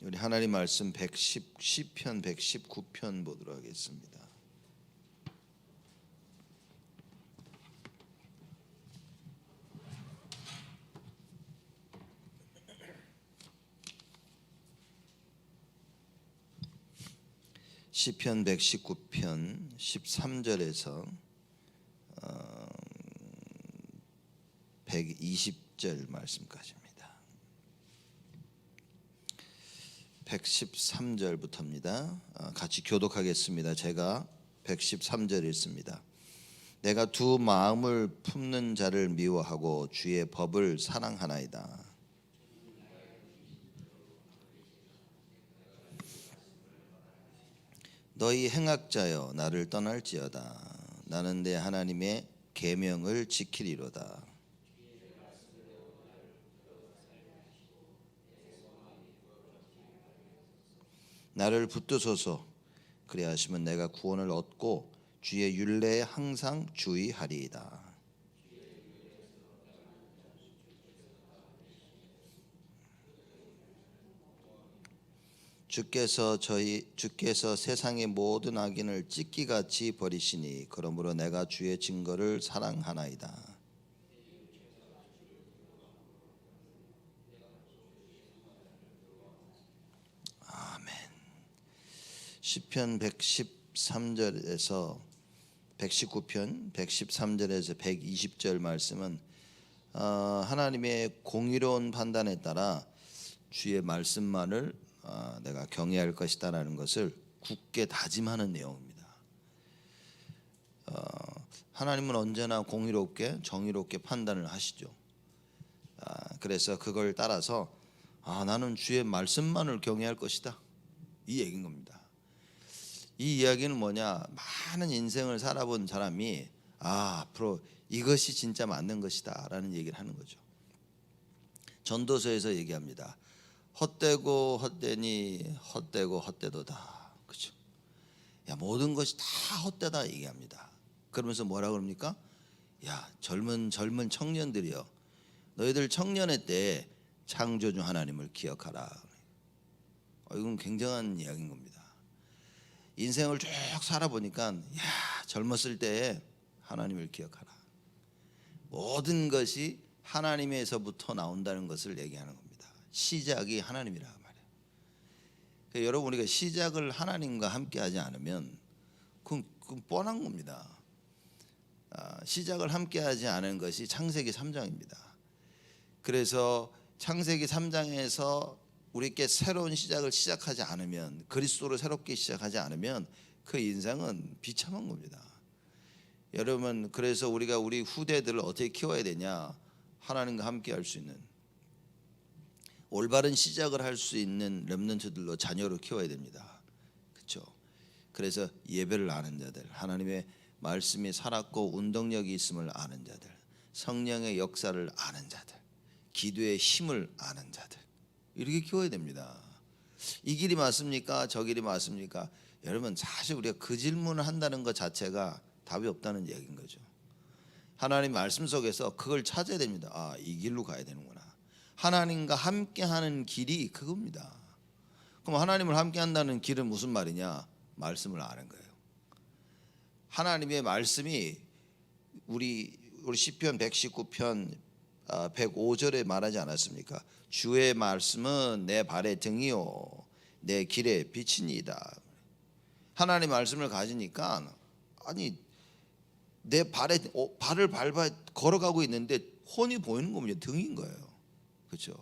우리 하나님 말씀 시편 119편 보도록 하겠습니다. 시편 119편 13절에서 120절 말씀까지입니다. 113절부터입니다. 같이 교독하겠습니다. 제가 113절 읽습니다. 내가 두 마음을 품는 자를 미워하고 주의 법을 사랑하나이다. 너희 행악자여 나를 떠날지어다. 나는 내 하나님의 계명을 지키리로다. 나를 붙드소서. 그리하시면 내가 구원을 얻고 주의 율례에 항상 주의하리이다. 주께서 세상의 모든 악인을 찢기같이 버리시니 그러므로 내가 주의 증거를 사랑하나이다. 시편 113절에서 119편 113절에서 120절 말씀은 하나님의 공의로운 판단에 따라 주의 말씀만을 내가 경외할 것이다라는 것을 굳게 다짐하는 내용입니다. 하나님은 언제나 공의롭게 정의롭게 판단을 하시죠. 그래서 그걸 따라서 나는 주의 말씀만을 경외할 것이다, 이 얘기인 겁니다. 이 이야기는 뭐냐, 많은 인생을 살아본 사람이 앞으로 이것이 진짜 맞는 것이다 라는 얘기를 하는 거죠. 전도서에서 얘기합니다. 헛되고 헛되니 헛되고 헛되도다. 그렇죠? 모든 것이 다 헛되다 얘기합니다. 그러면서 뭐라 그럽니까? 젊은 청년들이여, 너희들 청년의 때에 창조주 하나님을 기억하라. 이건 굉장한 이야기인 겁니다. 인생을 쭉 살아보니까 젊었을 때에 하나님을 기억하라. 모든 것이 하나님에서부터 나온다는 것을 얘기하는 겁니다. 시작이 하나님이라 말이에요. 그러니까 여러분, 우리가 시작을 하나님과 함께 하지 않으면 그건 뻔한 겁니다. 시작을 함께 하지 않은 것이 창세기 3장입니다. 그래서 창세기 3장에서 우리께 새로운 시작을 시작하지 않으면, 그리스도를 새롭게 시작하지 않으면 그 인생은 비참한 겁니다. 여러분, 그래서 우리가 우리 후대들을 어떻게 키워야 되냐? 하나님과 함께 할 수 있는, 올바른 시작을 할 수 있는 렘넌트들로 자녀를 키워야 됩니다. 그렇죠? 그래서 예배를 아는 자들, 하나님의 말씀이 살았고 운동력이 있음을 아는 자들, 성령의 역사를 아는 자들, 기도의 힘을 아는 자들, 이렇게 키워야 됩니다. 이 길이 맞습니까? 저 길이 맞습니까? 여러분, 사실 우리가 그 질문을 한다는 것 자체가 답이 없다는 얘기인 거죠. 하나님 말씀 속에서 그걸 찾아야 됩니다. 이 길로 가야 되는구나. 하나님과 함께하는 길이 그겁니다. 그럼 하나님을 함께한다는 길은 무슨 말이냐? 말씀을 아는 거예요. 하나님의 말씀이 우리 시편 119편 105절에 말하지 않았습니까? 주의 말씀은 내 발의 등이요 내 길의 빛이니이다. 하나님 말씀을 가지니까 내 발을 밟아 걸어가고 있는데 혼이 보이는 겁니다. 등인 거예요. 그렇죠?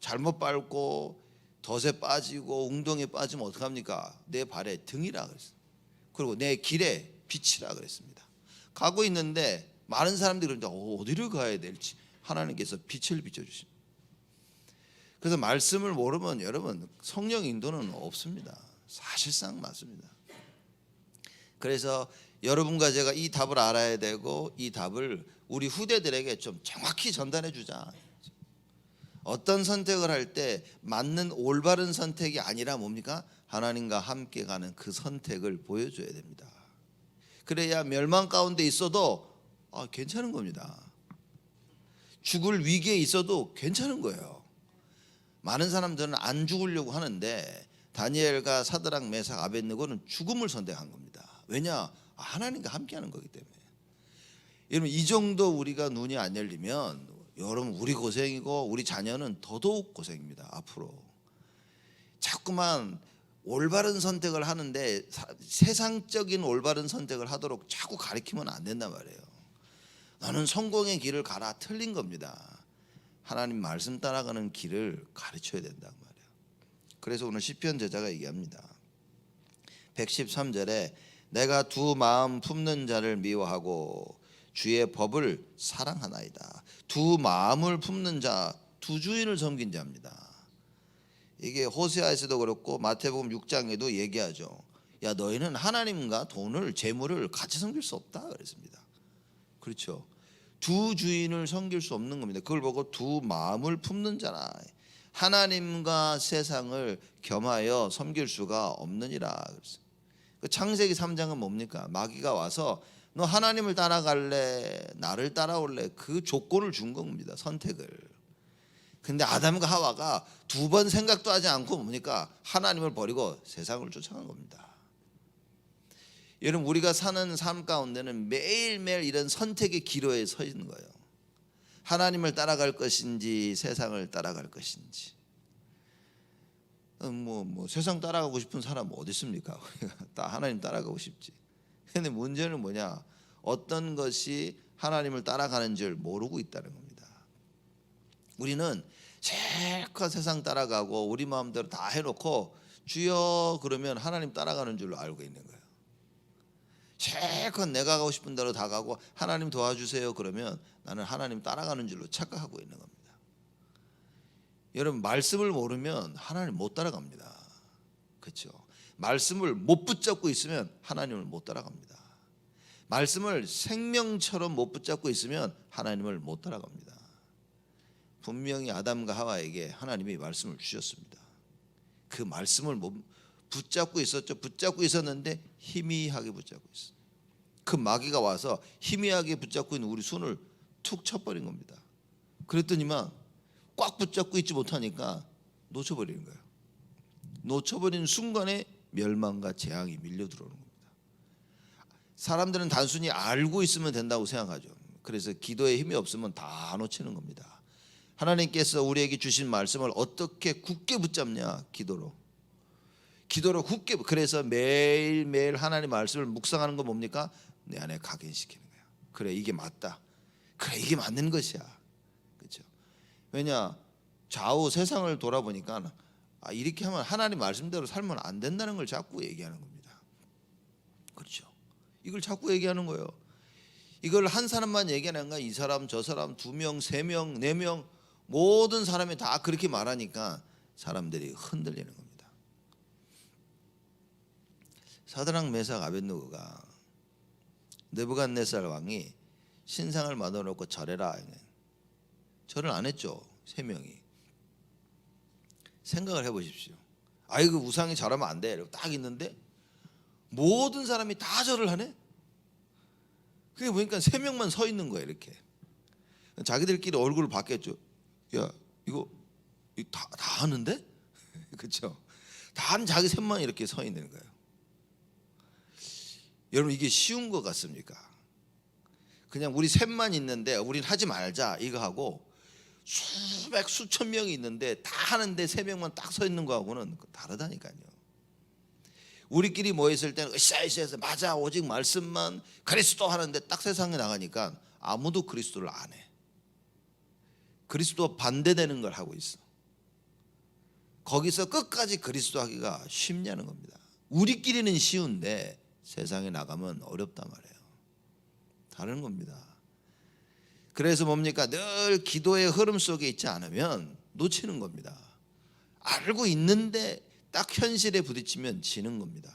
잘못 밟고 덫에 빠지고 웅덩이에 빠지면 어떡합니까? 내 발의 등이라 그랬어요. 그리고 내 길의 빛이라 그랬습니다. 가고 있는데 많은 사람들이 어디를 가야 될지 하나님께서 빛을 비춰주십니다. 그래서 말씀을 모르면 여러분, 성령 인도는 없습니다. 사실상 맞습니다. 그래서 여러분과 제가 이 답을 알아야 되고, 이 답을 우리 후대들에게 좀 정확히 전달해 주자. 어떤 선택을 할 때 맞는 올바른 선택이 아니라 뭡니까? 하나님과 함께 가는 그 선택을 보여줘야 됩니다. 그래야 멸망 가운데 있어도 괜찮은 겁니다. 죽을 위기에 있어도 괜찮은 거예요. 많은 사람들은 안 죽으려고 하는데 다니엘과 사드락 메삭 아벳느고는 죽음을 선택한 겁니다. 왜냐? 하나님과 함께하는 거기 때문에. 여러분 이 정도 우리가 눈이 안 열리면 여러분 우리 고생이고 우리 자녀는 더더욱 고생입니다. 앞으로 자꾸만 올바른 선택을 하는데 세상적인 올바른 선택을 하도록 자꾸 가르치면 안 된단 말이에요. 너는 성공의 길을 가라. 틀린 겁니다. 하나님 말씀 따라가는 길을 가르쳐야 된단 말이에요. 그래서 오늘 시편 저자가 얘기합니다. 113절에 내가 두 마음 품는 자를 미워하고 주의 법을 사랑하나이다. 두 마음을 품는 자, 두 주인을 섬긴 자입니다. 이게 호세아에서도 그렇고 마태복음 6장에도 얘기하죠. 야 너희는 하나님과 돈을 재물을 같이 섬길 수 없다 그랬습니다. 그렇죠. 두 주인을 섬길 수 없는 겁니다. 그걸 보고 두 마음을 품는 자라. 하나님과 세상을 겸하여 섬길 수가 없느니라 그랬어요. 창세기 3장은 뭡니까? 마귀가 와서 너 하나님을 따라갈래? 나를 따라올래? 그 조건을 준 겁니다. 선택을. 근데 아담과 하와가 두 번 생각도 하지 않고 뭡니까? 하나님을 버리고 세상을 쫓아간 겁니다. 여러분 우리가 사는 삶 가운데는 매일매일 이런 선택의 기로에 서 있는 거예요. 하나님을 따라갈 것인지 세상을 따라갈 것인지. 세상 따라가고 싶은 사람 어디 있습니까? 다 하나님 따라가고 싶지. 근데 문제는 뭐냐? 어떤 것이 하나님을 따라가는 줄 모르고 있다는 겁니다. 우리는 실컷 세상 따라가고 우리 마음대로 다 해놓고 주여 그러면 하나님 따라가는 줄로 알고 있는 거예요. 실컷 내가 가고 싶은 대로 다 가고 하나님 도와주세요 그러면 나는 하나님 따라가는 줄로 착각하고 있는 겁니다. 여러분 말씀을 모르면 하나님 못 따라갑니다. 그렇죠? 말씀을 못 붙잡고 있으면 하나님을 못 따라갑니다. 말씀을 생명처럼 못 붙잡고 있으면 하나님을 못 따라갑니다. 분명히 아담과 하와에게 하나님이 말씀을 주셨습니다. 그 말씀을 붙잡고 있었죠. 붙잡고 있었는데 희미하게 붙잡고 있어요. 그 마귀가 와서 희미하게 붙잡고 있는 우리 손을 툭 쳐버린 겁니다. 그랬더니만 꽉 붙잡고 있지 못하니까 놓쳐버리는 거예요. 놓쳐버리는 순간에 멸망과 재앙이 밀려 들어오는 겁니다. 사람들은 단순히 알고 있으면 된다고 생각하죠. 그래서 기도에 힘이 없으면 다 놓치는 겁니다. 하나님께서 우리에게 주신 말씀을 어떻게 굳게 붙잡냐? 기도로 굳게. 그래서 매일매일 하나님 말씀을 묵상하는 거 뭡니까? 내 안에 각인시키는 거야. 그래 이게 맞다. 그래 이게 맞는 것이야. 그렇죠? 왜냐? 좌우 세상을 돌아보니까 이렇게 하면 하나님 말씀대로 살면 안 된다는 걸 자꾸 얘기하는 겁니다. 그렇죠? 이걸 자꾸 얘기하는 거예요. 이걸 한 사람만 얘기하는 거야. 이 사람 저 사람 2명 3명 4명 모든 사람이 다 그렇게 말하니까 사람들이 흔들리는 겁니다. 사드락 메삭 아벳느고가 느부갓네살 왕이 신상을 만들어 놓고 절해라. 절을 안 했죠. 3명이. 생각을 해보십시오. 그 우상이 절하면 안 돼. 이러고 딱 있는데 모든 사람이 다 절을 하네. 그게 보니까 3명만 서 있는 거예요. 이렇게 자기들끼리 얼굴을 봤겠죠. 야 이거 다 하는데? 그렇죠? 다 하는 자기 셋만 이렇게 서 있는 거예요. 여러분 이게 쉬운 것 같습니까? 그냥 우리 셋만 있는데 우린 하지 말자 이거 하고 수백 수천 명이 있는데 다 하는데 3명만 딱 서 있는 거하고는 다르다니까요. 우리끼리 모여 있을 때는 으쌰으쌰해서 맞아 오직 말씀만 그리스도 하는데 딱 세상에 나가니까 아무도 그리스도를 안 해. 그리스도 반대되는 걸 하고 있어. 거기서 끝까지 그리스도 하기가 쉽냐는 겁니다. 우리끼리는 쉬운데 세상에 나가면 어렵단 말이에요. 다른 겁니다. 그래서 뭡니까? 늘 기도의 흐름 속에 있지 않으면 놓치는 겁니다. 알고 있는데 딱 현실에 부딪히면 지는 겁니다.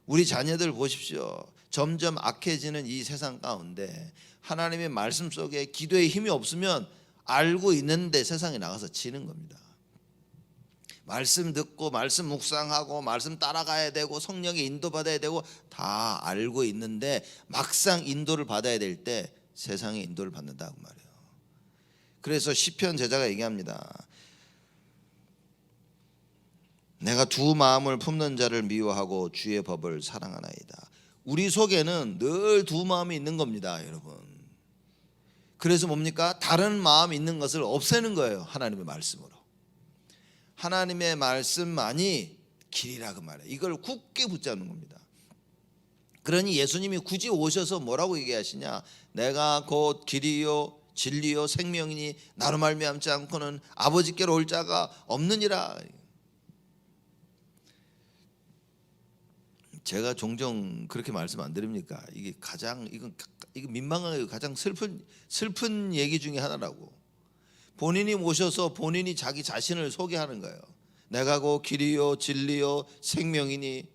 우리 자녀들 보십시오. 점점 악해지는 이 세상 가운데 하나님의 말씀 속에 기도의 힘이 없으면 알고 있는데 세상에 나가서 지는 겁니다. 말씀 듣고 말씀 묵상하고 말씀 따라가야 되고 성령의 인도받아야 되고 다 알고 있는데 막상 인도를 받아야 될 때 세상의 인도를 받는다고 말이에요. 그래서 시편 제자가 얘기합니다. 내가 두 마음을 품는 자를 미워하고 주의 법을 사랑하나이다. 우리 속에는 늘 두 마음이 있는 겁니다, 여러분. 그래서 뭡니까? 다른 마음이 있는 것을 없애는 거예요. 하나님의 말씀으로. 하나님의 말씀만이 길이라 그 말이에요. 이걸 굳게 붙잡는 겁니다. 그러니 예수님이 굳이 오셔서 뭐라고 얘기하시냐? 내가 곧 길이요 진리요 생명이니 나로 말미암지 않고는 아버지께로 올 자가 없느니라. 제가 종종 그렇게 말씀 안 드립니까? 이게 가장 이거 민망하게 가장 슬픈 얘기 중에 하나라고. 본인이 오셔서 본인이 자기 자신을 소개하는 거예요. 내가 곧 길이요 진리요 생명이니.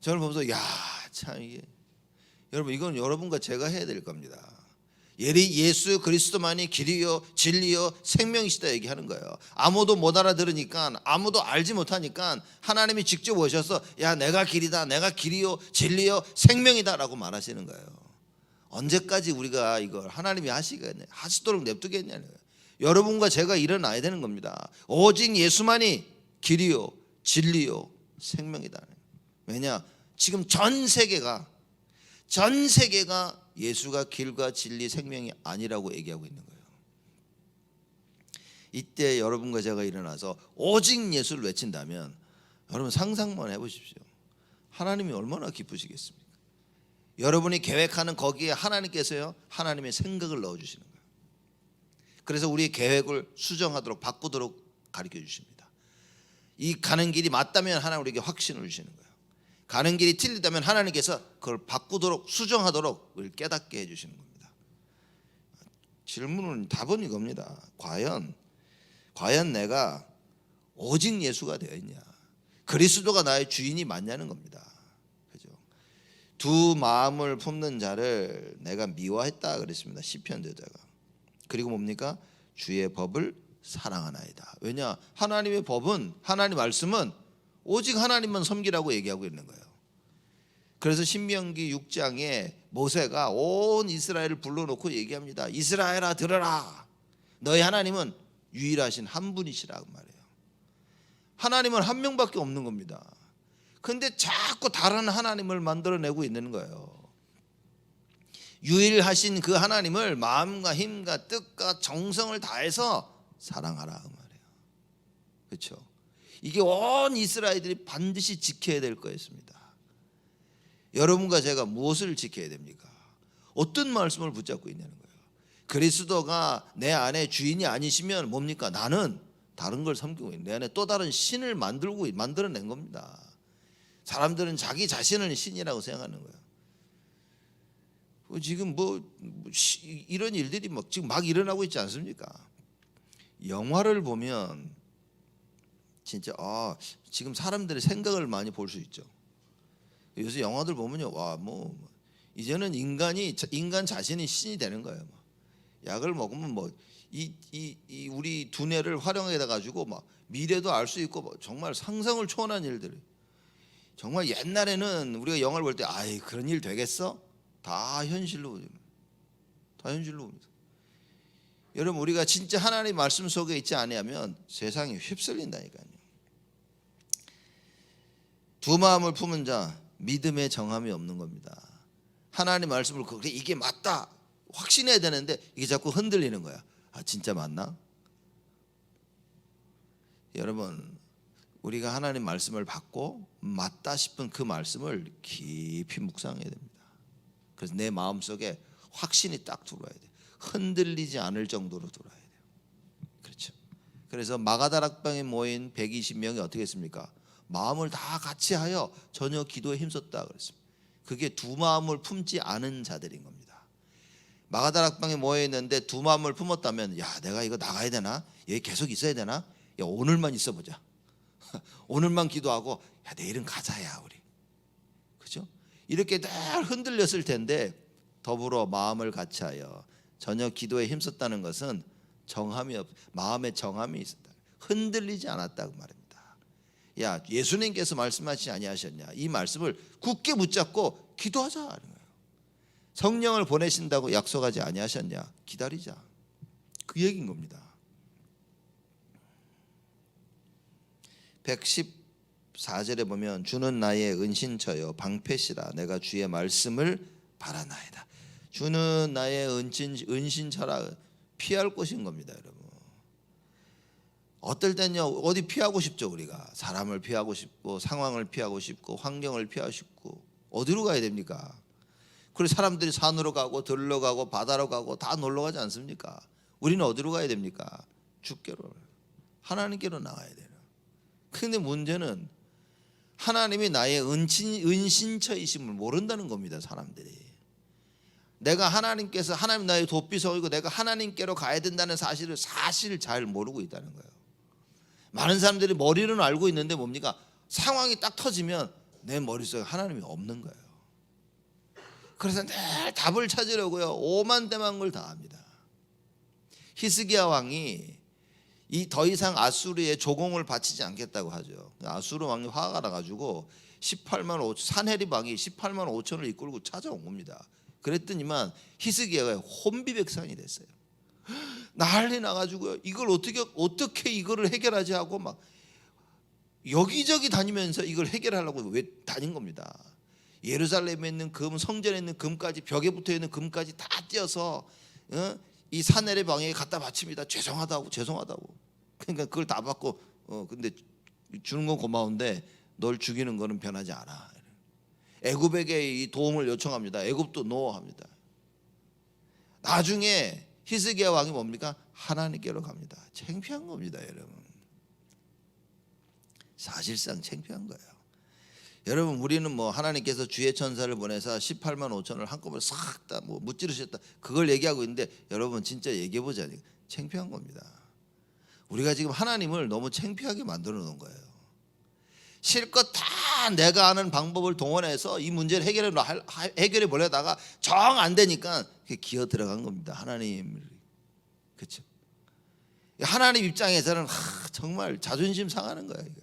저를 보면서 야, 참 이게 여러분 이건 여러분과 제가 해야 될 겁니다. 예수 그리스도만이 길이요 진리요 생명이시다 얘기하는 거예요. 아무도 못 알아들으니까, 아무도 알지 못하니까 하나님이 직접 오셔서 야, 내가 길이다, 내가 길이요 진리요 생명이다라고 말하시는 거예요. 언제까지 우리가 이걸 하나님이 하시도록 냅두겠냐는 거예요. 여러분과 제가 일어나야 되는 겁니다. 오직 예수만이 길이요 진리요 생명이다. 왜냐? 지금 전 세계가 예수가 길과 진리 생명이 아니라고 얘기하고 있는 거예요. 이때 여러분과 제가 일어나서 오직 예수를 외친다면 여러분 상상만 해보십시오. 하나님이 얼마나 기쁘시겠습니까? 여러분이 계획하는 거기에 하나님께서요 하나님의 생각을 넣어주시는 거예요. 그래서 우리의 계획을 수정하도록 바꾸도록 가르쳐 주십니다. 이 가는 길이 맞다면 하나님 우리에게 확신을 주시는 거예요. 가는 길이 틀리다면 하나님께서 그걸 바꾸도록 수정하도록 우리를 깨닫게 해주시는 겁니다. 질문은 답은 이겁니다. 과연 내가 오직 예수가 되어 있냐? 그리스도가 나의 주인이 맞냐는 겁니다. 그죠? 두 마음을 품는 자를 내가 미워했다 그랬습니다. 시편 저자가. 그리고 뭡니까? 주의 법을 사랑하나이다. 왜냐? 하나님의 법은, 하나님 말씀은 오직 하나님만 섬기라고 얘기하고 있는 거예요. 그래서 신명기 6장에 모세가 온 이스라엘을 불러놓고 얘기합니다. 이스라엘아 들어라. 너희 하나님은 유일하신 한 분이시라고 말해요. 하나님은 한 명밖에 없는 겁니다. 근데 자꾸 다른 하나님을 만들어내고 있는 거예요. 유일하신 그 하나님을 마음과 힘과 뜻과 정성을 다해서 사랑하라 그 말이에요. 그렇죠? 이게 온 이스라엘들이 반드시 지켜야 될 거였습니다. 여러분과 제가 무엇을 지켜야 됩니까? 어떤 말씀을 붙잡고 있냐는 거예요. 그리스도가 내 안에 주인이 아니시면 뭡니까? 나는 다른 걸 섬기고 있는, 내 안에 또 다른 신을 만들어낸 겁니다. 사람들은 자기 자신을 신이라고 생각하는 거예요. 지금 이런 일들이 지금 막 일어나고 있지 않습니까? 영화를 보면 진짜 지금 사람들의 생각을 많이 볼 수 있죠. 요새 영화들 보면요, 이제는 인간 자신이 신이 되는 거예요. 약을 먹으면 우리 두뇌를 활용해 가지고 미래도 알 수 있고 정말 상상을 초월한 일들. 정말 옛날에는 우리가 영화를 볼 때 그런 일 되겠어? 다 현실로 봅니다. 여러분 우리가 진짜 하나님의 말씀 속에 있지 않으면 세상이 휩쓸린다니까요. 두 마음을 품은 자 믿음의 정함이 없는 겁니다. 하나님 말씀을 그래 이게 맞다 확신해야 되는데 이게 자꾸 흔들리는 거야. 진짜 맞나? 여러분 우리가 하나님 말씀을 받고 맞다 싶은 그 말씀을 깊이 묵상해야 됩니다. 그래서 내 마음속에 확신이 딱 들어와야 돼요. 흔들리지 않을 정도로 들어와야 돼요. 그렇죠. 그래서 마가다락방에 모인 120명이 어떻게 했습니까? 마음을 다 같이 하여 전혀 기도에 힘썼다 그랬습니다. 그게 두 마음을 품지 않은 자들인 겁니다. 마가다락방에 모여 있는데 두 마음을 품었다면 내가 이거 나가야 되나? 여기 계속 있어야 되나? 오늘만 있어 보자. 오늘만 기도하고 내일은 가자야 우리. 그죠? 이렇게 늘 흔들렸을 텐데 더불어 마음을 같이하여 전혀 기도에 힘썼다는 것은 마음에 정함이 있었다. 흔들리지 않았다고 말입니다. 예수님께서 말씀하시지 아니하셨냐? 이 말씀을 굳게 붙잡고 기도하자. 성령을 보내신다고 약속하지 아니하셨냐? 기다리자. 그 얘기인 겁니다. 4절에 보면 주는 나의 은신처요 방패시라 내가 주의 말씀을 바라나이다. 주는 나의 은신처라 피할 곳인 겁니다, 여러분. 어떨 때는요 어디 피하고 싶죠. 우리가 사람을 피하고 싶고 상황을 피하고 싶고 환경을 피하고 싶고 어디로 가야 됩니까? 그래서 사람들이 산으로 가고 들로 가고 바다로 가고 다 놀러 가지 않습니까? 우리는 어디로 가야 됩니까? 주께로, 하나님께로 나가야 돼요. 그런데 문제는 하나님이 나의 은신처이심을 모른다는 겁니다. 사람들이. 내가 하나님께서 하나님 나의 도피성이고 내가 하나님께로 가야 된다는 사실을 잘 모르고 있다는 거예요. 많은 사람들이 머리로는 알고 있는데 뭡니까? 상황이 딱 터지면 내 머릿속에 하나님이 없는 거예요. 그래서 늘 답을 찾으려고요 오만대만걸 다 합니다. 히스기야 왕이 이 더 이상 아수르의 조공을 바치지 않겠다고 하죠. 아수르 왕이 화가 나가지고 18만 5천 산헤립 왕이 18만 5천을 이끌고 찾아온 겁니다. 그랬더니만 히스기야가 혼비백산이 됐어요. 난리 나가지고요. 이걸 어떻게 이거를 해결하지 하고 막 여기저기 다니면서 이걸 해결하려고 왜 다닌 겁니다. 예루살렘에 있는 금, 성전에 있는 금까지, 벽에 붙어 있는 금까지 다 띄어서 이 산헤립 왕에게 갖다 바칩니다. 죄송하다고. 그러니까 그걸 다 받고 근데 주는 건 고마운데 널 죽이는 거는 변하지 않아. 애굽에게 이 도움을 요청합니다. 애굽도 노합니다. 나중에 히스기야 왕이 뭡니까? 하나님께로 갑니다. 창피한 겁니다, 여러분. 사실상 창피한 거예요. 여러분, 우리는 뭐 하나님께서 주의 천사를 보내서 18만 5천을 한꺼번에 싹 다 뭐 무찌르셨다 그걸 얘기하고 있는데 여러분 진짜 얘기해 보자니 창피한 겁니다. 우리가 지금 하나님을 너무 창피하게 만들어 놓은 거예요. 실컷 다 내가 아는 방법을 동원해서 이 문제를 해결해 보려다가 정 안 되니까 기어 들어간 겁니다. 하나님, 그렇죠? 하나님 입장에서는 정말 자존심 상하는 거예요. 이거.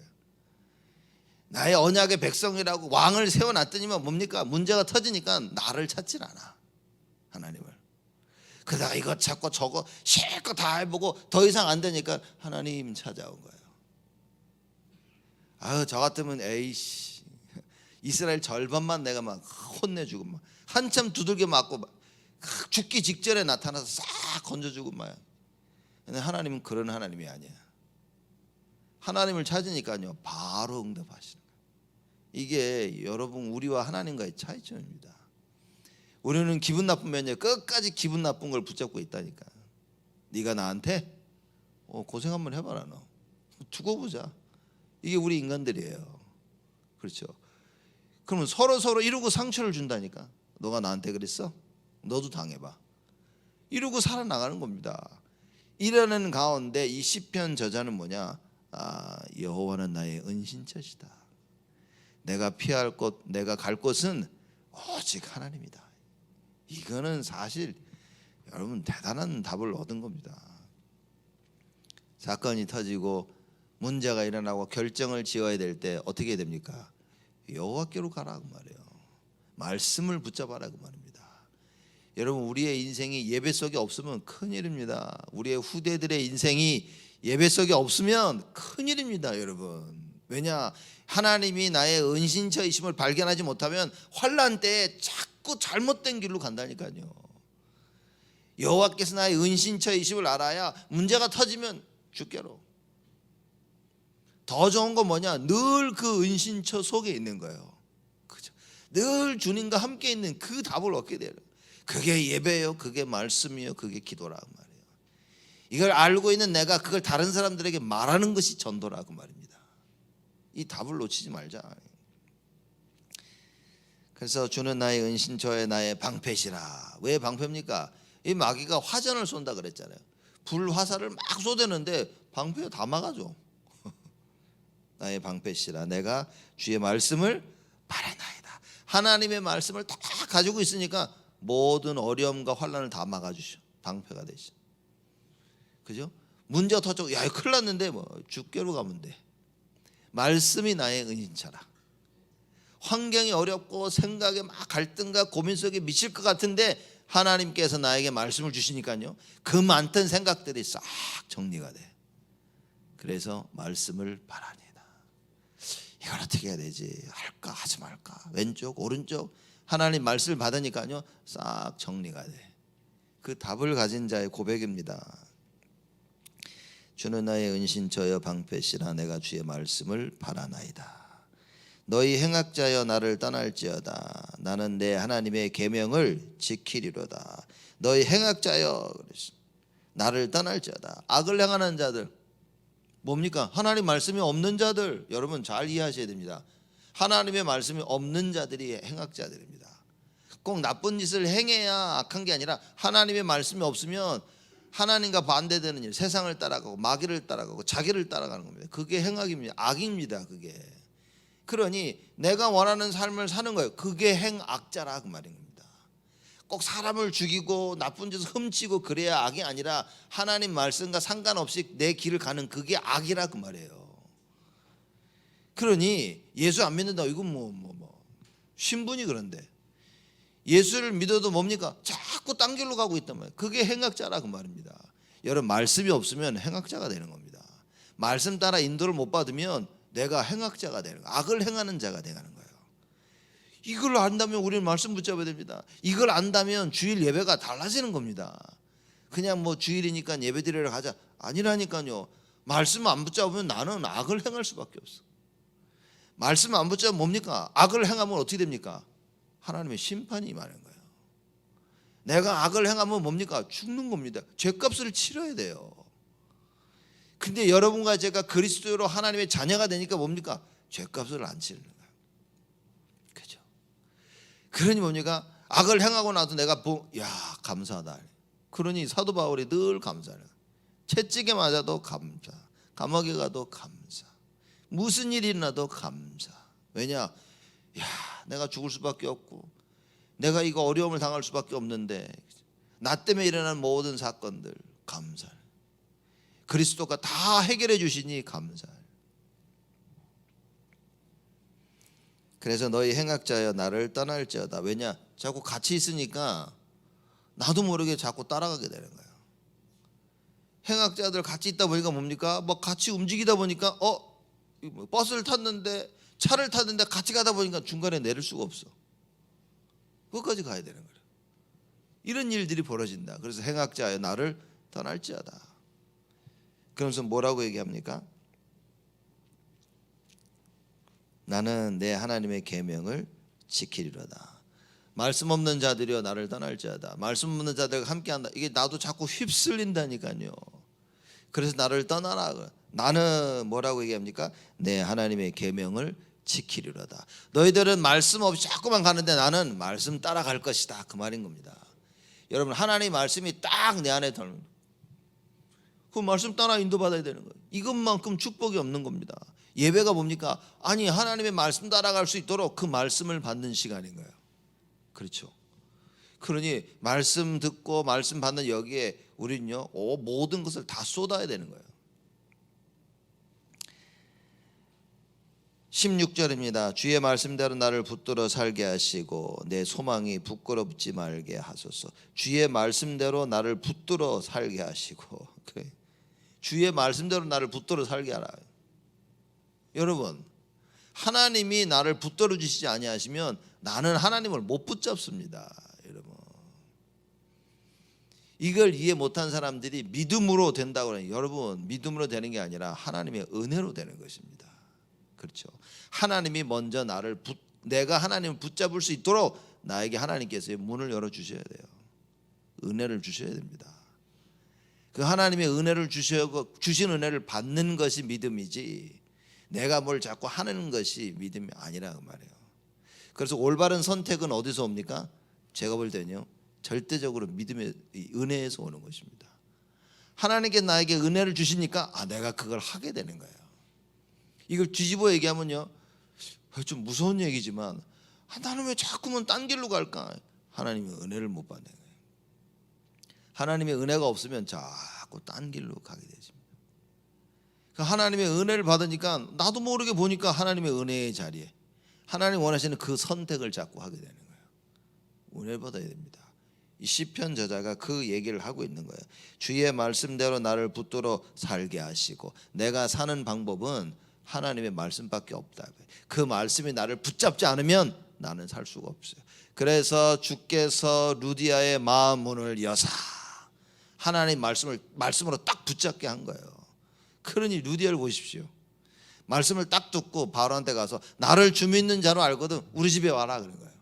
나의 언약의 백성이라고 왕을 세워놨더니만 뭡니까? 문제가 터지니까 나를 찾질 않아, 하나님을. 그러다가 이거 찾고 저거 실컷 다 해보고 더 이상 안 되니까 하나님 찾아온 거예요. 아유, 저 같으면 에이씨 이스라엘 절반만 내가 막 혼내주고 막 한참 두들겨 맞고 막 죽기 직전에 나타나서 싹 건져주고 막. 근데 하나님은 그런 하나님이 아니야. 하나님을 찾으니까요 바로 응답하시는 거예요. 이게 여러분 우리와 하나님과의 차이점입니다. 우리는 기분 나쁘면요 끝까지 기분 나쁜 걸 붙잡고 있다니까. 네가 나한테 고생 한번 해봐라. 너 두고 보자. 이게 우리 인간들이에요. 그렇죠? 그러면 서로 이러고 상처를 준다니까. 너가 나한테 그랬어? 너도 당해봐. 이러고 살아나가는 겁니다. 이러는 가운데 이 시편 저자는 뭐냐? 여호와는 나의 은신처시다. 내가 피할 곳, 내가 갈 곳은 오직 하나님이다. 이거는 사실 여러분 대단한 답을 얻은 겁니다. 사건이 터지고 문제가 일어나고 결정을 지어야 될 때 어떻게 해야 됩니까? 여호와께로 가라 그 말이에요. 말씀을 붙잡아라 그 말입니다. 여러분 우리의 인생이 예배 속에 없으면 큰일입니다. 우리의 후대들의 인생이 예배 속에 없으면 큰일입니다, 여러분. 왜냐? 하나님이 나의 은신처이심을 발견하지 못하면 환난 때에 자꾸 잘못된 길로 간다니까요. 여호와께서 나의 은신처이심을 알아야 문제가 터지면 주께로. 더 좋은 건 뭐냐? 늘 그 은신처 속에 있는 거예요. 그죠? 늘 주님과 함께 있는 그 답을 얻게 돼요. 그게 예배예요. 그게 말씀이에요. 그게 기도라고 말이에요. 이걸 알고 있는 내가 그걸 다른 사람들에게 말하는 것이 전도라고 말입니다. 이 답을 놓치지 말자. 그래서 주는 나의 은신처에 나의 방패시라. 왜 방패입니까? 이 마귀가 화전을 쏜다 그랬잖아요. 불화살을 막 쏘대는데 방패가 다 막아줘. 나의 방패시라. 내가 주의 말씀을 바라나이다. 하나님의 말씀을 다 가지고 있으니까 모든 어려움과 환난을 다 막아주셔. 방패가 되시. 그죠? 문제가 터져. 야, 큰일 났는데 뭐 주께로 가면 돼. 말씀이 나의 은신처라. 환경이 어렵고 생각에 막 갈등과 고민 속에 미칠 것 같은데 하나님께서 나에게 말씀을 주시니까요 그 많던 생각들이 싹 정리가 돼. 그래서 말씀을 바라니다. 이걸 어떻게 해야 되지? 할까 하지 말까? 왼쪽 오른쪽 하나님 말씀을 받으니까요 싹 정리가 돼. 그 답을 가진 자의 고백입니다. 주는 나의 은신처여 방패시라 내가 주의 말씀을 바라나이다. 너희 행악자여 나를 떠날지어다 나는 내 하나님의 계명을 지키리로다. 너희 행악자여 나를 떠날지어다. 악을 행하는 자들 뭡니까? 하나님 말씀이 없는 자들. 여러분 잘 이해하셔야 됩니다. 하나님의 말씀이 없는 자들이 행악자들입니다. 꼭 나쁜 짓을 행해야 악한 게 아니라 하나님의 말씀이 없으면 하나님과 반대되는 일, 세상을 따라가고 마귀를 따라가고 자기를 따라가는 겁니다. 그게 행악입니다. 악입니다. 그게. 그러니 내가 원하는 삶을 사는 거예요. 그게 행악자라 그 말인 겁니다. 꼭 사람을 죽이고 나쁜 짓을 훔치고 그래야 악이 아니라 하나님 말씀과 상관없이 내 길을 가는 그게 악이라 그 말이에요. 그러니 예수 안 믿는다 이건 뭐 신분이 그런데 예수를 믿어도 뭡니까? 자꾸 딴 길로 가고 있단 말이에요. 그게 행악자라 그 말입니다. 여러분 말씀이 없으면 행악자가 되는 겁니다. 말씀 따라 인도를 못 받으면 내가 행악자가 되는 거예요. 악을 행하는 자가 되는 거예요. 이걸 안다면 우리는 말씀 붙잡아야 됩니다. 이걸 안다면 주일 예배가 달라지는 겁니다. 그냥 뭐 주일이니까 예배 드리러 가자 아니라니까요. 말씀 안 붙잡으면 나는 악을 행할 수밖에 없어. 말씀 안 붙잡으면 뭡니까? 악을 행하면 어떻게 됩니까? 하나님의 심판이 임하는 거예요. 내가 악을 행하면 뭡니까? 죽는 겁니다. 죄값을 치러야 돼요. 근데 여러분과 제가 그리스도로 하나님의 자녀가 되니까 뭡니까? 죄값을 안 치르는 거예요. 그죠? 그러니 뭡니까? 악을 행하고 나도 내가 감사하다. 그러니 사도 바울이 늘 감사해요. 채찍에 맞아도 감사, 감옥에 가도 감사, 무슨 일이 일어나도 감사. 왜냐? 내가 죽을 수밖에 없고 내가 이거 어려움을 당할 수밖에 없는데 나 때문에 일어나는 모든 사건들 감사해. 그리스도가 다 해결해 주시니 감사해. 그래서 너희 행악자여 나를 떠날지어다. 왜냐? 자꾸 같이 있으니까 나도 모르게 자꾸 따라가게 되는 거예요. 행악자들 같이 있다 보니까 뭡니까? 뭐 같이 움직이다 보니까 버스를 탔는데 차를 탔는데 같이 가다 보니까 중간에 내릴 수가 없어. 끝까지 가야 되는 거예요. 이런 일들이 벌어진다. 그래서 행악자여 나를 떠날지어다. 그러면서 뭐라고 얘기합니까? 나는 내 하나님의 계명을 지키리로다. 말씀 없는 자들이여 나를 떠날지어다. 말씀 없는 자들과 함께한다. 이게 나도 자꾸 휩쓸린다니까요. 그래서 나를 떠나라. 나는 뭐라고 얘기합니까? 내 하나님의 계명을 지키리로다. 너희들은 말씀 없이 자꾸만 가는데 나는 말씀 따라갈 것이다. 그 말인 겁니다. 여러분 하나님의 말씀이 딱 내 안에 들면 그 말씀 따라 인도받아야 되는 거예요. 이것만큼 축복이 없는 겁니다. 예배가 뭡니까? 아니 하나님의 말씀 따라갈 수 있도록 그 말씀을 받는 시간인 거예요. 그렇죠. 그러니 말씀 듣고 말씀 받는 여기에 우리는요 모든 것을 다 쏟아야 되는 거예요. 16절입니다. 주의 말씀대로 나를 붙들어 살게 하시고 내 소망이 부끄럽지 말게 하소서. 주의 말씀대로 나를 붙들어 살게 하시고 주의 말씀대로 나를 붙들어 살게 하라. 여러분 하나님이 나를 붙들어 주시지 아니하시면 나는 하나님을 못 붙잡습니다. 여러분 이걸 이해 못한 사람들이 믿음으로 된다고 해요. 여러분 믿음으로 되는 게 아니라 하나님의 은혜로 되는 것입니다. 그렇죠. 하나님이 먼저 내가 하나님을 붙잡을 수 있도록 나에게 하나님께서 문을 열어 주셔야 돼요. 은혜를 주셔야 됩니다. 그 하나님의 은혜를 주신 은혜를 받는 것이 믿음이지 내가 뭘 자꾸 하는 것이 믿음이 아니라고 말해요. 그래서 올바른 선택은 어디서 옵니까? 제가 볼 때는요 절대적으로 믿음의 은혜에서 오는 것입니다. 하나님께 나에게 은혜를 주시니까 내가 그걸 하게 되는 거예요. 이걸 뒤집어 얘기하면요 좀 무서운 얘기지만 나는 왜 자꾸만 딴 길로 갈까? 하나님의 은혜를 못 받는 거예요. 하나님의 은혜가 없으면 자꾸 딴 길로 가게 되죠. 하나님의 은혜를 받으니까 나도 모르게 보니까 하나님의 은혜의 자리에 하나님 원하시는 그 선택을 자꾸 하게 되는 거예요. 은혜를 받아야 됩니다. 이 시편 저자가 그 얘기를 하고 있는 거예요. 주의 말씀대로 나를 붙들어 살게 하시고 내가 사는 방법은 하나님의 말씀밖에 없다. 그 말씀이 나를 붙잡지 않으면 나는 살 수가 없어요. 그래서 주께서 루디아의 마음 문을 여사 하나님 말씀으로 딱 붙잡게 한 거예요. 그러니 루디아를 보십시오. 말씀을 딱 듣고 바로한테 가서 나를 주 믿는 자로 알거든 우리 집에 와라 그런 거예요.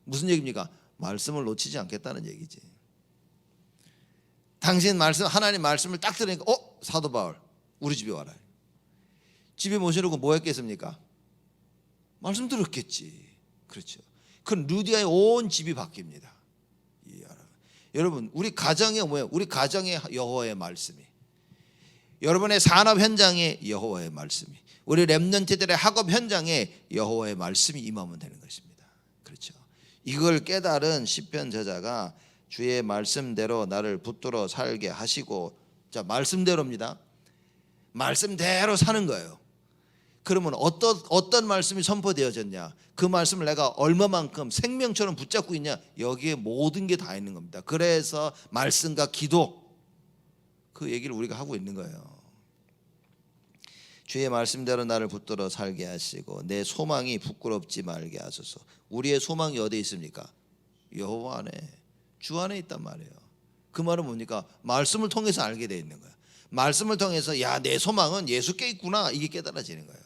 무슨 얘기입니까? 말씀을 놓치지 않겠다는 얘기지. 당신 말씀 하나님 말씀을 딱 들으니까 사도 바울 우리 집에 와라. 집에 모셔놓고 뭐 했겠습니까? 말씀 들었겠지. 그렇죠. 그럼 루디아의 온 집이 바뀝니다. 여러분 우리 가정에 뭐예요? 우리 가정에 여호와의 말씀이, 여러분의 산업 현장에 여호와의 말씀이, 우리 렘넌트들의 학업 현장에 여호와의 말씀이 임하면 되는 것입니다. 그렇죠. 이걸 깨달은 시편 저자가 주의 말씀대로 나를 붙들어 살게 하시고, 자 말씀대로입니다. 말씀대로 사는 거예요. 그러면 어떤 말씀이 선포되어졌냐? 그 말씀을 내가 얼마만큼 생명처럼 붙잡고 있냐? 여기에 모든 게 다 있는 겁니다. 그래서 말씀과 기도, 그 얘기를 우리가 하고 있는 거예요. 주의 말씀대로 나를 붙들어 살게 하시고 내 소망이 부끄럽지 말게 하소서. 우리의 소망이 어디에 있습니까? 여호와 안에, 주 안에 있단 말이에요. 그 말은 뭡니까? 말씀을 통해서 알게 돼 있는 거예요. 말씀을 통해서 야, 내 소망은 예수께 있구나, 이게 깨달아지는 거예요.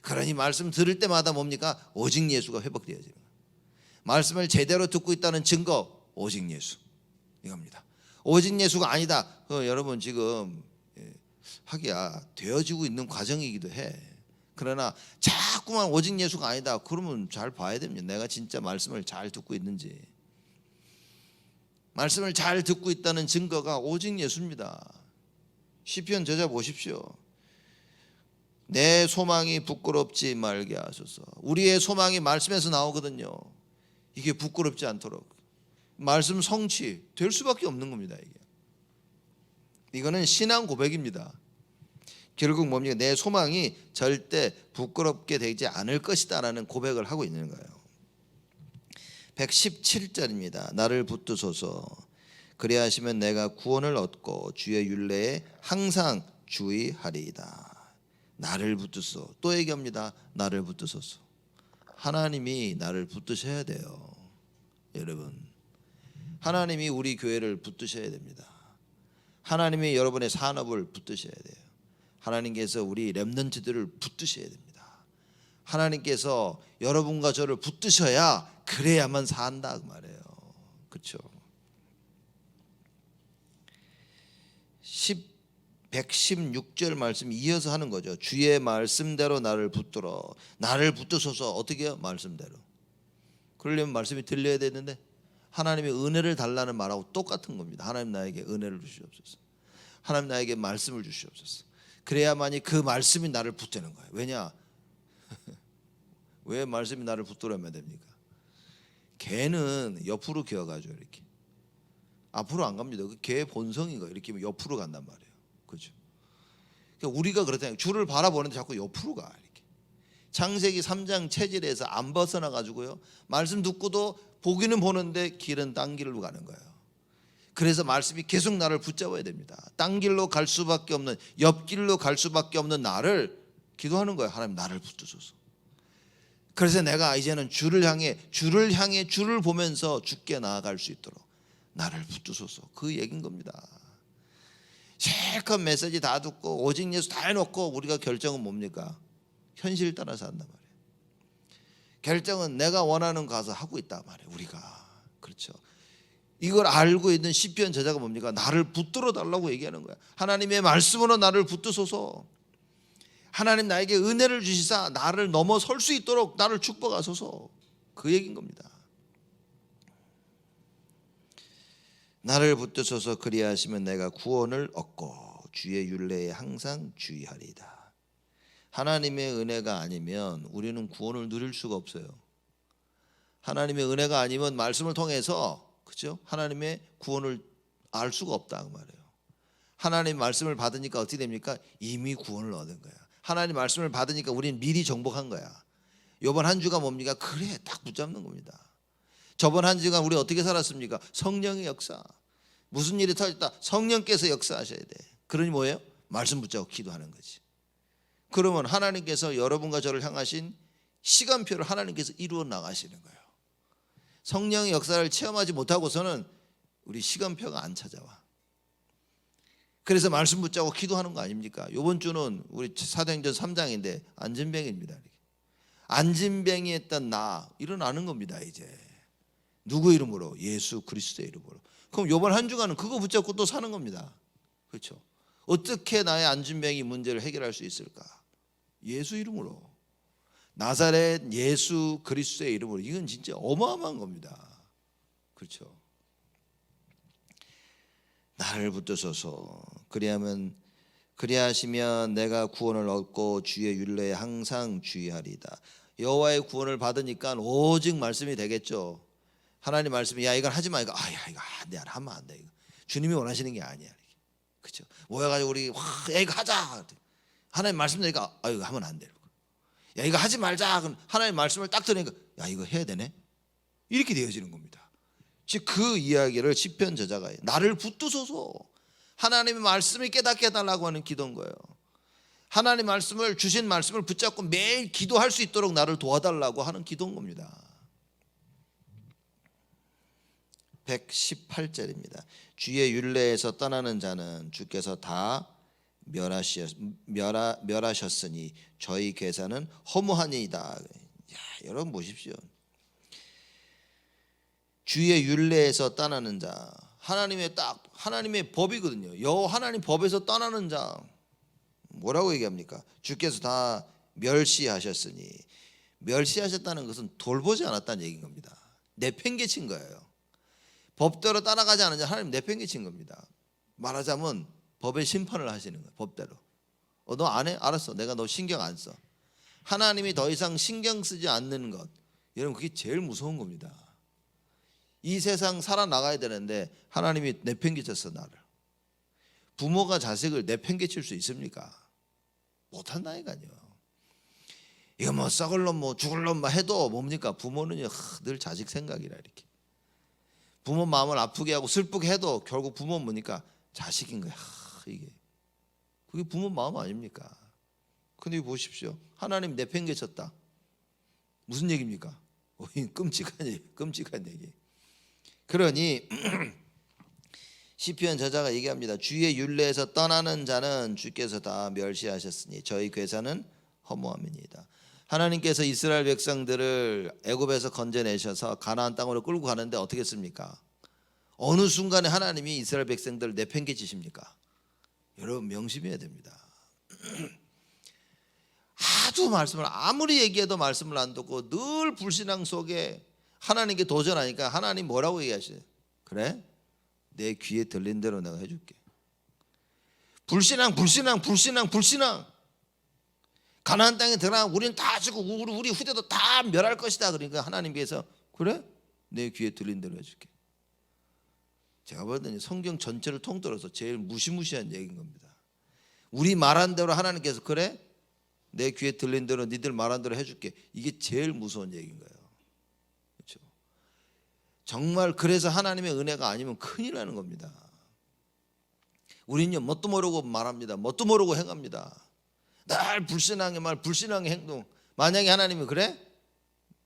그러니 말씀 들을 때마다 뭡니까? 오직 예수가 회복되어지는 거예요. 말씀을 제대로 듣고 있다는 증거, 오직 예수, 이겁니다. 오직 예수가 아니다, 여러분 지금 하기야 되어지고 있는 과정이기도 해. 그러나 자꾸만 오직 예수가 아니다 그러면 잘 봐야 됩니다. 내가 진짜 말씀을 잘 듣고 있는지. 말씀을 잘 듣고 있다는 증거가 오직 예수입니다. 시편 저자 보십시오. 내 소망이 부끄럽지 말게 하소서. 우리의 소망이 말씀에서 나오거든요. 이게 부끄럽지 않도록 말씀 성취 될 수밖에 없는 겁니다. 이거는 신앙 고백입니다. 결국 뭡니까? 내 소망이 절대 부끄럽게 되지 않을 것이다라는 고백을 하고 있는 거예요. 117절입니다. 나를 붙드소서. 그리하시면 내가 구원을 얻고 주의 율례에 항상 주의하리이다. 나를 붙드소. 또 얘기합니다. 나를 붙드소서. 하나님이 나를 붙드셔야 돼요. 여러분, 하나님이 우리 교회를 붙드셔야 됩니다. 하나님이 여러분의 산업을 붙드셔야 돼요. 하나님께서 우리 렘넌트들을 붙드셔야 됩니다. 하나님께서 여러분과 저를 붙드셔야 그래야만 산다 그 말이에요. 그렇죠? 116절 말씀 이어서 하는 거죠. 주의 말씀대로 나를 붙들어. 나를 붙드소서. 어떻게 해요? 말씀대로. 그러려면 말씀이 들려야 되는데 하나님의 은혜를 달라는 말하고 똑같은 겁니다. 하나님 나에게 은혜를 주시옵소서. 하나님 나에게 말씀을 주시옵소서. 그래야만이 그 말씀이 나를 붙드는 거예요. 왜냐? 왜 말씀이 나를 붙들어야만 됩니까? 개는 옆으로 기어가죠. 이렇게 앞으로 안 갑니다. 그 개의 본성인 거예요. 이렇게 옆으로 간단 말이에요. 그렇죠? 그러니까 우리가 그렇다니까 줄을 바라보는데 자꾸 옆으로 가. 이렇게 창세기 3장 체질에서 안 벗어나 가지고요. 말씀 듣고도 보기는 보는데 길은 딴 길로 가는 거예요. 그래서 말씀이 계속 나를 붙잡아야 됩니다. 딴 길로 갈 수밖에 없는, 옆길로 갈 수밖에 없는 나를 기도하는 거예요. 하나님 나를 붙드소서. 그래서 내가 이제는 주를 향해 주를 보면서 주께 나아갈 수 있도록 나를 붙드소서. 그 얘기인 겁니다. 실컷 메시지 다 듣고 오직 예수 다 해놓고 우리가 결정은 뭡니까? 현실 따라서 한단 말이에요. 결정은 내가 원하는 거 가서 하고 있단 말이에요. 우리가. 그렇죠. 이걸 알고 있는 시편 저자가 뭡니까? 나를 붙들어 달라고 얘기하는 거야. 하나님의 말씀으로 나를 붙드소서. 하나님 나에게 은혜를 주시사 나를 넘어설 수 있도록 나를 축복하소서. 그 얘기인 겁니다. 나를 붙드소서. 그리하시면 내가 구원을 얻고 주의 율례에 항상 주의하리이다. 하나님의 은혜가 아니면 우리는 구원을 누릴 수가 없어요. 하나님의 은혜가 아니면 말씀을 통해서, 그렇죠? 하나님의 구원을 알 수가 없다 그 말이에요. 하나님 말씀을 받으니까 어떻게 됩니까? 이미 구원을 얻은 거야. 하나님 말씀을 받으니까 우리는 미리 정복한 거야. 이번 한 주가 뭡니까? 그래, 딱 붙잡는 겁니다. 저번 한 주간 우리 어떻게 살았습니까? 성령의 역사. 무슨 일이 터졌다? 성령께서 역사하셔야 돼. 그러니 뭐예요? 말씀 붙잡고 기도하는 거지. 그러면 하나님께서 여러분과 저를 향하신 시간표를 하나님께서 이루어 나가시는 거예요. 성령의 역사를 체험하지 못하고서는 우리 시간표가 안 찾아와. 그래서 말씀 붙잡고 기도하는 거 아닙니까? 이번 주는 우리 사도행전 3장인데 안진뱅이입니다. 안진뱅이 했던 나 일어나는 겁니다. 이제 누구 이름으로? 예수 그리스도의 이름으로. 그럼 이번 한 주간은 그거 붙잡고 또 사는 겁니다. 그렇죠? 어떻게 나의 안진뱅이 문제를 해결할 수 있을까? 예수 이름으로, 나사렛 예수 그리스도의 이름으로. 이건 진짜 어마어마한 겁니다. 그렇죠? 나를 붙드소서. 그리하시면 내가 구원을 얻고 주의 율례에 항상 주의하리다. 여호와의 구원을 받으니까 오직 말씀이 되겠죠. 하나님 말씀이 야 이건 하지 마. 이거 이거 안 돼. 하면 안 돼. 이거 주님이 원하시는 게 아니야. 그렇죠? 모여가지고 우리 야 이거 하자. 하나님 말씀 되니까 이거 하면 안 돼. 야 이거 하지 말자. 그럼 하나님 말씀을 딱 들으니까 야 이거 해야 되네. 이렇게 되어지는 겁니다. 즉 그 이야기를 시편 저자가 나를 붙드소서. 하나님의 말씀을 깨닫게 해달라고 하는 기도인 거예요. 하나님 말씀을 주신 말씀을 붙잡고 매일 기도할 수 있도록 나를 도와달라고 하는 기도인 겁니다. 118절입니다. 주의 율례에서 떠나는 자는 주께서 다 멸하셨으니 저희 계산은 허무하니이다. 여러분 보십시오. 주의 율례에서 떠나는 자, 하나님의 법이거든요. 하나님 법에서 떠나는 자 뭐라고 얘기합니까? 주께서 다 멸시하셨으니, 멸시하셨다는 것은 돌보지 않았다는 얘기인 겁니다. 내팽개친 거예요. 법대로 따라가지 않은 자 하나님 내팽개친 겁니다. 말하자면 법의 심판을 하시는 거예요. 법대로. 너 안 해? 알았어. 내가 너 신경 안 써. 하나님이 더 이상 신경 쓰지 않는 것, 여러분 그게 제일 무서운 겁니다. 이 세상 살아나가야 되는데 하나님이 내팽개쳤어. 나를. 부모가 자식을 내팽개칠 수 있습니까? 못한다니까요. 이거 뭐 썩을 놈 뭐 죽을 놈 해도 뭡니까? 부모는 늘 자식 생각이라. 이렇게 부모 마음을 아프게 하고 슬프게 해도 결국 부모는 뭐니까? 자식인 거야. 이게 그게 부모 마음 아닙니까? 근데 보십시오. 하나님 내팽개쳤다. 무슨 얘기입니까? 끔찍한 얘기. 그러니 시편 저자가 얘기합니다. 주의 율례에서 떠나는 자는 주께서 다 멸시하셨으니 저희 괴사는 허무함이니이다. 하나님께서 이스라엘 백성들을 애굽에서 건져내셔서 가나안 땅으로 끌고 가는데 어떻게 했습니까? 어느 순간에 하나님이 이스라엘 백성들을 내팽개치십니까? 여러분 명심해야 됩니다. 아주 말씀을 아무리 얘기해도 말씀을 안 듣고 늘 불신앙 속에 하나님께 도전하니까 하나님 뭐라고 얘기하시죠? 그래? 내 귀에 들린 대로 내가 해줄게. 불신앙. 가나안 땅에 들어가면 우리는 다 죽고 우리 후대도 다 멸할 것이다. 그러니까 하나님께서 그래? 내 귀에 들린 대로 해줄게. 제가 볼 때는 성경 전체를 통틀어서 제일 무시무시한 얘기인 겁니다. 우리 말한 대로 하나님께서 그래? 내 귀에 들린 대로 니들 말한 대로 해줄게. 이게 제일 무서운 얘기인 거예요. 그렇죠? 정말 그래서 하나님의 은혜가 아니면 큰일 나는 겁니다. 우리는요 뭣도 모르고 말합니다. 뭣도 모르고 행합니다. 날 불신앙의 말, 불신앙의 행동. 만약에 하나님이 그래?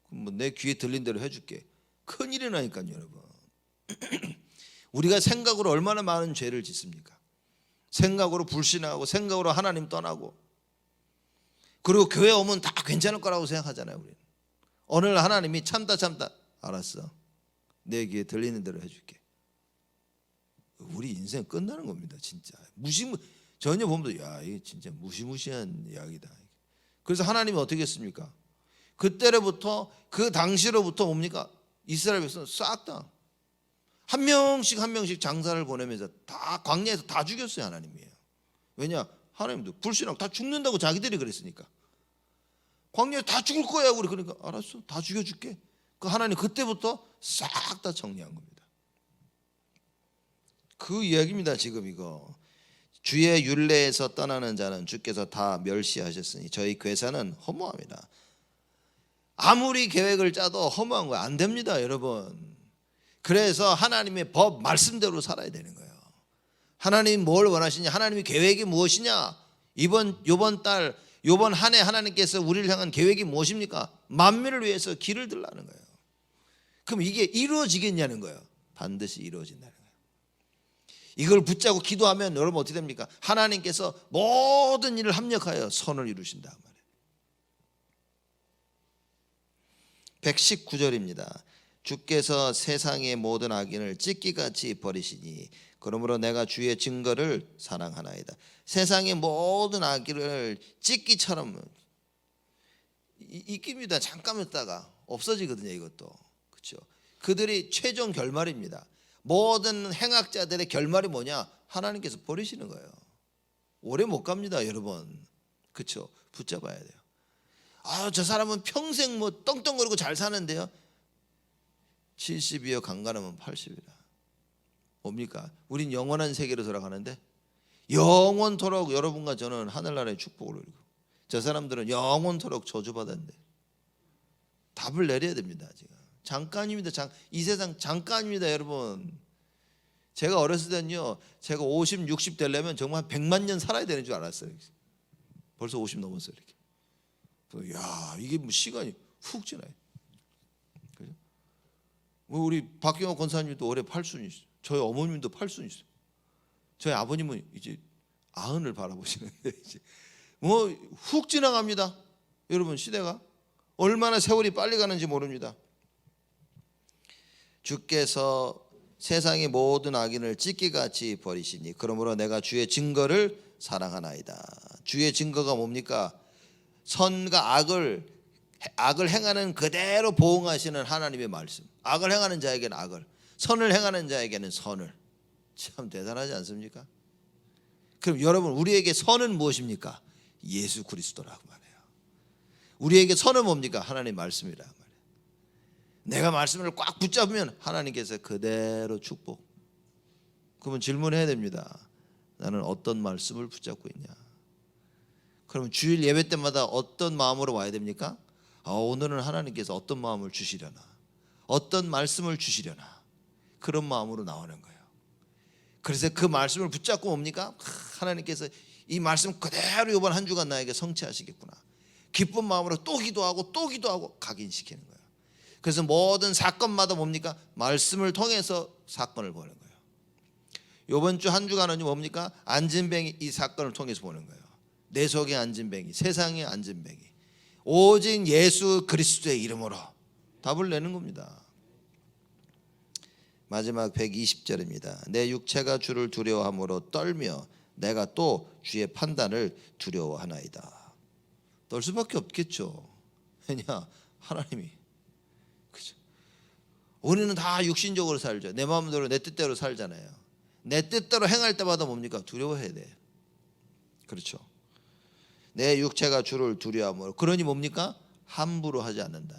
뭐 내 귀에 들린 대로 해줄게. 큰일이 나니까요 여러분. 우리가 생각으로 얼마나 많은 죄를 짓습니까? 생각으로 불신하고 생각으로 하나님 떠나고 그리고 교회 오면 다 괜찮을 거라고 생각하잖아요. 우리는. 어느 날 하나님이 참다 알았어. 내 귀에 들리는 대로 해줄게. 우리 인생 끝나는 겁니다. 진짜 전혀 보면 야 이게 진짜 무시무시한 이야기다. 그래서 하나님이 어떻게 했습니까? 그때로부터 그 당시로부터 뭡니까? 이스라엘 백성은 싹 다 한 명씩 장사를 보내면서 다 광야에서 다 죽였어요. 하나님이에요. 왜냐? 하나님도 불신하고 다 죽는다고 자기들이 그랬으니까. 광야에서 다 죽을 거야. 우리 그러니까 알았어. 다 죽여줄게. 그 하나님 그때부터 싹 다 정리한 겁니다. 그 이야기입니다. 지금 이거. 주의 율례에서 떠나는 자는 주께서 다 멸시하셨으니 저희 괴사는 허무합니다. 아무리 계획을 짜도 허무한 거야. 안 됩니다, 여러분. 그래서 하나님의 법 말씀대로 살아야 되는 거예요. 하나님 뭘 원하시냐? 하나님의 계획이 무엇이냐? 이번 달 이번 한 해 하나님께서 우리를 향한 계획이 무엇입니까? 만민을 위해서 길을 들라는 거예요. 그럼 이게 이루어지겠냐는 거예요. 반드시 이루어진다는 거예요. 이걸 붙잡고 기도하면 여러분 어떻게 됩니까? 하나님께서 모든 일을 합력하여 선을 이루신다 말이에요. 119절입니다. 주께서 세상의 모든 악인을 찢기같이 버리시니 그러므로 내가 주의 증거를 사랑하나이다. 세상의 모든 악인을 찢기처럼 익힙니다. 잠깐 있다가 없어지거든요. 이것도 그렇죠. 그들이 최종 결말입니다. 모든 행악자들의 결말이 뭐냐? 하나님께서 버리시는 거예요. 오래 못 갑니다, 여러분. 그렇죠. 붙잡아야 돼요. 저 사람은 평생 뭐 떵떵거리고 잘 사는데요. 70이요 강간하면 80이라. 뭡니까? 우린 영원한 세계로 돌아가는데 영원토록 여러분과 저는 하늘나라의 축복을 누리고 저 사람들은 영원토록 저주받았는데 답을 내려야 됩니다. 지금 잠깐입니다. 이 세상 잠깐입니다, 여러분. 제가 어렸을 때는요, 제가 50, 60 되려면 정말 100만 년 살아야 되는 줄 알았어요. 벌써 50 넘었어요. 이렇게. 야, 이게 뭐 시간이 훅 지나요. 그죠? 우리 박경호 권사님도 올해 8순 있어요. 저희 어머님도 8순 있어요. 저희 아버님은 이제 90을 바라보시는데 이제 뭐 훅 지나갑니다. 여러분, 시대가 얼마나 세월이 빨리 가는지 모릅니다. 주께서 세상의 모든 악인을 찢기같이 버리시니 그러므로 내가 주의 증거를 사랑하나이다. 주의 증거가 뭡니까? 선과 악을 행하는 그대로 보응하시는 하나님의 말씀. 악을 행하는 자에게는 악을, 선을 행하는 자에게는 선을. 참 대단하지 않습니까? 그럼 여러분, 우리에게 선은 무엇입니까? 예수 그리스도라고 말해요. 우리에게 선은 뭡니까? 하나님의 말씀이라고 말해요. 내가 말씀을 꽉 붙잡으면 하나님께서 그대로 축복. 그러면 질문해야 됩니다. 나는 어떤 말씀을 붙잡고 있냐? 그러면 주일 예배 때마다 어떤 마음으로 와야 됩니까? 오늘은 하나님께서 어떤 마음을 주시려나, 어떤 말씀을 주시려나, 그런 마음으로 나오는 거예요. 그래서 그 말씀을 붙잡고 뭡니까? 하나님께서 이 말씀 그대로 이번 한 주간 나에게 성취하시겠구나. 기쁜 마음으로 또 기도하고 각인시키는 거예요. 그래서 모든 사건마다 뭡니까? 말씀을 통해서 사건을 보는 거예요. 이번 주 한 주간은 뭡니까? 안진뱅이 이 사건을 통해서 보는 거예요. 내 속에 안진뱅이, 세상에 안진뱅이, 오직 예수 그리스도의 이름으로 답을 내는 겁니다. 마지막 120절입니다. 내 육체가 주를 두려워함으로 떨며 내가 또 주의 판단을 두려워하나이다. 떨 수밖에 없겠죠. 왜냐? 하나님이. 그죠? 우리는 다 육신적으로 살죠. 내 마음대로 내 뜻대로 살잖아요. 내 뜻대로 행할 때마다 뭡니까? 두려워해야 돼. 그렇죠. 내 육체가 주를 두려워함으로. 그러니 뭡니까? 함부로 하지 않는다.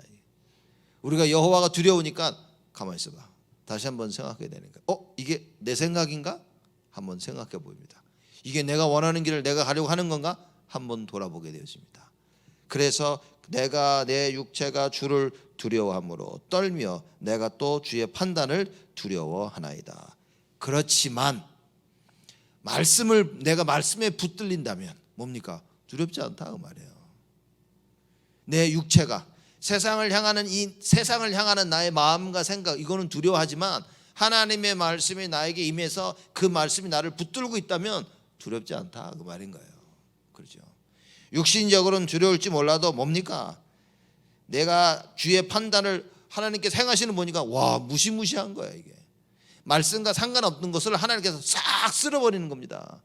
우리가 여호와가 두려우니까 가만히 있어봐. 다시 한번 생각해야 되는 거예요. 이게 내 생각인가? 한번 생각해 봅니다. 이게 내가 원하는 길을 내가 가려고 하는 건가? 한번 돌아보게 되었습니다. 그래서 내가 내 육체가 주를 두려워함으로 떨며 내가 또 주의 판단을 두려워하나이다. 그렇지만 내가 말씀에 붙들린다면 뭡니까? 두렵지 않다 그 말이에요. 내 육체가 세상을 향하는 나의 마음과 생각, 이거는 두려워하지만 하나님의 말씀이 나에게 임해서 그 말씀이 나를 붙들고 있다면 두렵지 않다 그 말인 거예요. 그렇죠. 육신적으로는 두려울지 몰라도 뭡니까? 내가 주의 판단을 하나님께서 행하시는 보니까 와, 무시무시한 거야. 이게 말씀과 상관없는 것을 하나님께서 싹 쓸어버리는 겁니다.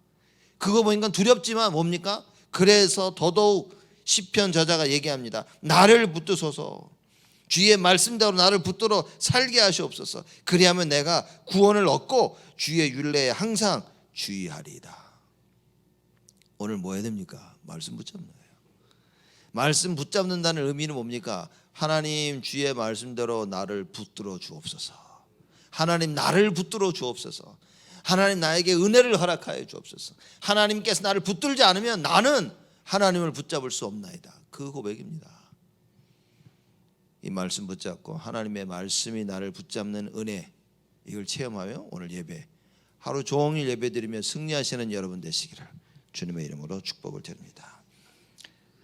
그거 보니까 두렵지만 뭡니까? 그래서 더더욱 시편 저자가 얘기합니다. 나를 붙드소서, 주의 말씀대로 나를 붙들어 살게 하시옵소서. 그리하면 내가 구원을 얻고 주의 율례에 항상 주의하리이다. 오늘 뭐 해야 됩니까? 말씀 붙잡는 거예요. 말씀 붙잡는다는 의미는 뭡니까? 하나님 주의 말씀대로 나를 붙들어 주옵소서. 하나님 나를 붙들어 주옵소서. 하나님 나에게 은혜를 허락하여 주옵소서. 하나님께서 나를 붙들지 않으면 나는 하나님을 붙잡을 수 없나이다. 그 고백입니다. 이 말씀 붙잡고 하나님의 말씀이 나를 붙잡는 은혜, 이걸 체험하며 오늘 예배 하루 종일 예배드리며 승리하시는 여러분 되시기를 주님의 이름으로 축복을 드립니다.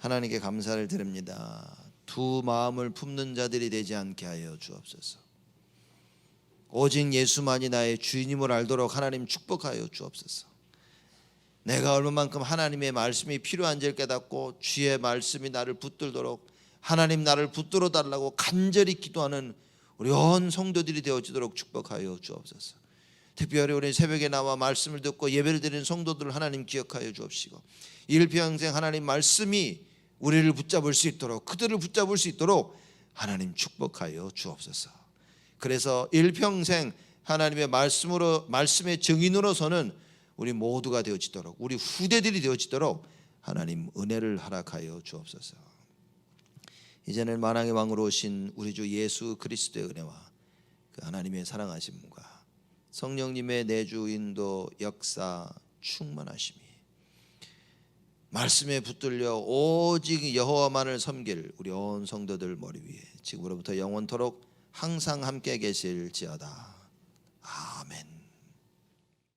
하나님께 감사를 드립니다. 두 마음을 품는 자들이 되지 않게 하여 주옵소서. 오직 예수만이 나의 주인임을 알도록 하나님 축복하여 주옵소서. 내가 얼마만큼 하나님의 말씀이 필요한지를 깨닫고 주의 말씀이 나를 붙들도록 하나님 나를 붙들어 달라고 간절히 기도하는 우리 온 성도들이 되어지도록 축복하여 주옵소서. 특별히 우리 새벽에 나와 말씀을 듣고 예배를 드리는 성도들을 하나님 기억하여 주옵시고 일평생 하나님 말씀이 우리를 붙잡을 수 있도록 그들을 붙잡을 수 있도록 하나님 축복하여 주옵소서. 그래서 일평생 하나님의 말씀의 증인으로서는 우리 모두가 되어지도록 우리 후대들이 되어지도록 하나님 은혜를 허락하여 주옵소서. 이제는 만왕의 왕으로 오신 우리 주 예수 그리스도의 은혜와 그 하나님의 사랑하심과 성령님의 내주 인도 역사 충만하심이 말씀에 붙들려 오직 여호와만을 섬길 우리 온 성도들 머리 위에 지금으로부터 영원토록 항상 함께 계실지어다.